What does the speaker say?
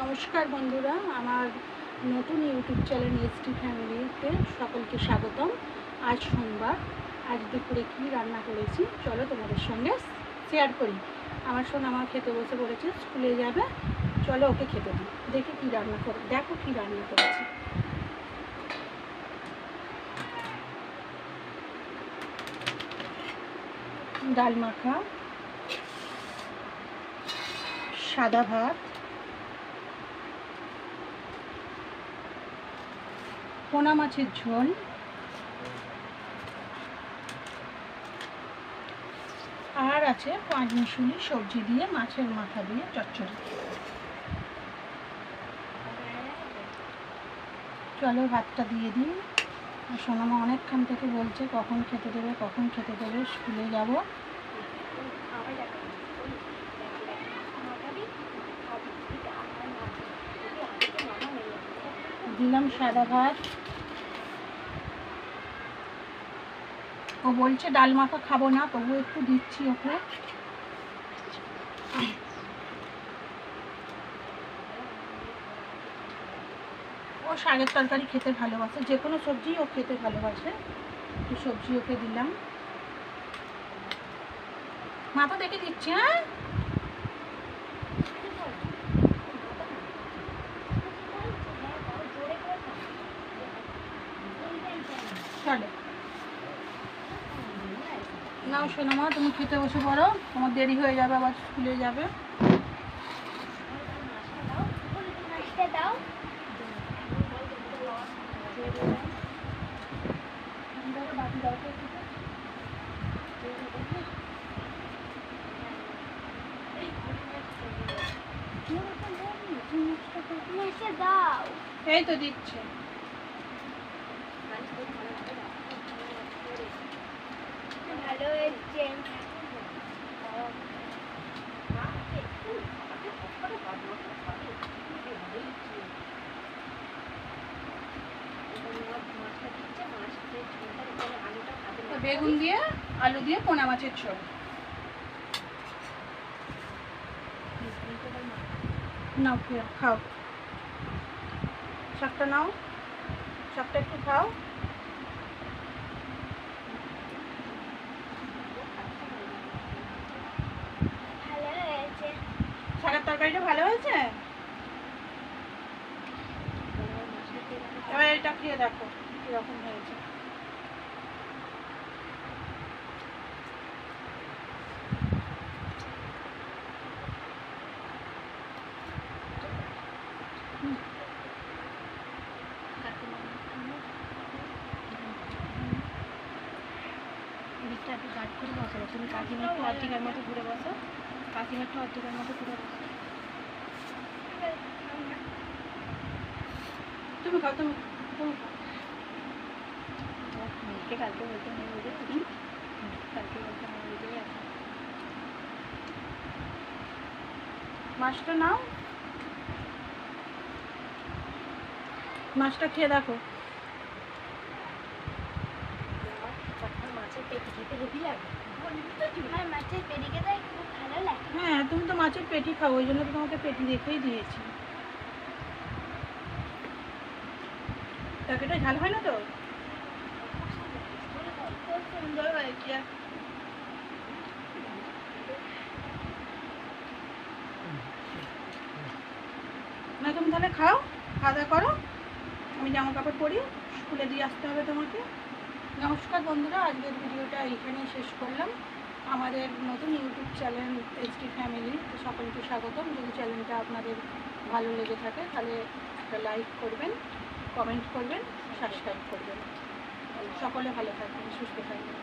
নমস্কার বন্ধুরা, আমার নতুন ইউটিউব চ্যানেল এসটি ফ্যামিলিতে সকলকে স্বাগতম। আজ সোমবার, আজ দুপুরে কী রান্না করেছি চলো তোমাদের সঙ্গে শেয়ার করি। আমার সঙ্গে আমার খেতে বসে পড়েছে, স্কুলে যাবে, চলো ওকে খেতে দিই। দেখি কী রান্না করে, দেখো কী রান্না করেছি। ডাল মাখা, সাদা ভাত, পোনা মাছের ঝোল, আর আছে পাঁচ মিশুলি সবজি দিয়ে মাছের মাথা দিয়ে চচ্চড়ি। চলো ভাতটা দিয়ে দিই। সোনামা অনেকক্ষণ থেকে বলছে কখন খেতে দেবে, কখন খেতে দেবে, স্কুলে যাব। দিলাম সাদা ভাত। ও বলছে ডাল মাখা খাবো না, তবু একটু দিচ্ছি ওকে। ও শাকের তরকারি খেতে ভালোবাসে, যে কোনো সবজি ও খেতে ভালোবাসে, একটু সবজি ওকে দিলাম। মাথা দেখে দিচ্ছি। হ্যাঁ, চলো নাও সোনামা, তুমি খেতে বসে পড়ো, তোমার দেরি হয়ে যাবে, আবার স্কুলে যাবে। এই তো দিচ্ছে। ভালো হয়েছে। বেগুন দিয়ে আলু দিয়ে পোনা মাছের ঝোল। নাও খাও, শাকটা নাও, শাকটা একটু খাও। ভালো হয়েছে। শাকের তরকারিটা ভালো হয়েছে। এবার এটা খেয়ে দেখো কিরকম হয়েছে। দিকটা একটু গাঢ় করে বসো, তুমি কাকিমা একটু অর্ধেকের মতো ঘুরে বসো, কাকিমা একটু অর্ধেকের মতো ঘুরে বসো। তুমি খাও, তুমি খাও। মেয়েকে কালকে বলতে নেই, বুঝে কালকে বলতে নেই, বুঝেই আছে। মাছটা নাও, মাছটা খেয়ে দেখো। মাছের পেটি খেতে হেভি লাগে। মাছের পেটি খেতে খুব ভালো লাগে। হ্যাঁ, তুমি তো মাছের পেটি খাও, ওই জন্য তো তোমাকে পেটি দেখেই দিয়েছি। তরকারিটা ঝাল হয় না তো? খুব সুন্দর হয়েছে। না তুমি তাহলে খাও, খাওয়া দাওয়া করো, আমি জামা কাপড় পরি, স্কুলে দিয়ে আসতে হবে তোমাকে। নমস্কার বন্ধুরা, আজকের ভিডিওটা এইখানেই শেষ করলাম। আমাদের নতুন ইউটিউব চ্যানেল এইচটি ফ্যামিলি, সকলকে স্বাগতম। যদি চ্যানেলটা আপনাদের ভালো লেগে থাকে তাহলে একটা লাইক করবেন, কমেন্ট করবেন, সাবস্ক্রাইব করবেন। সকলে ভালো থাকবেন, সুস্থ থাকবেন।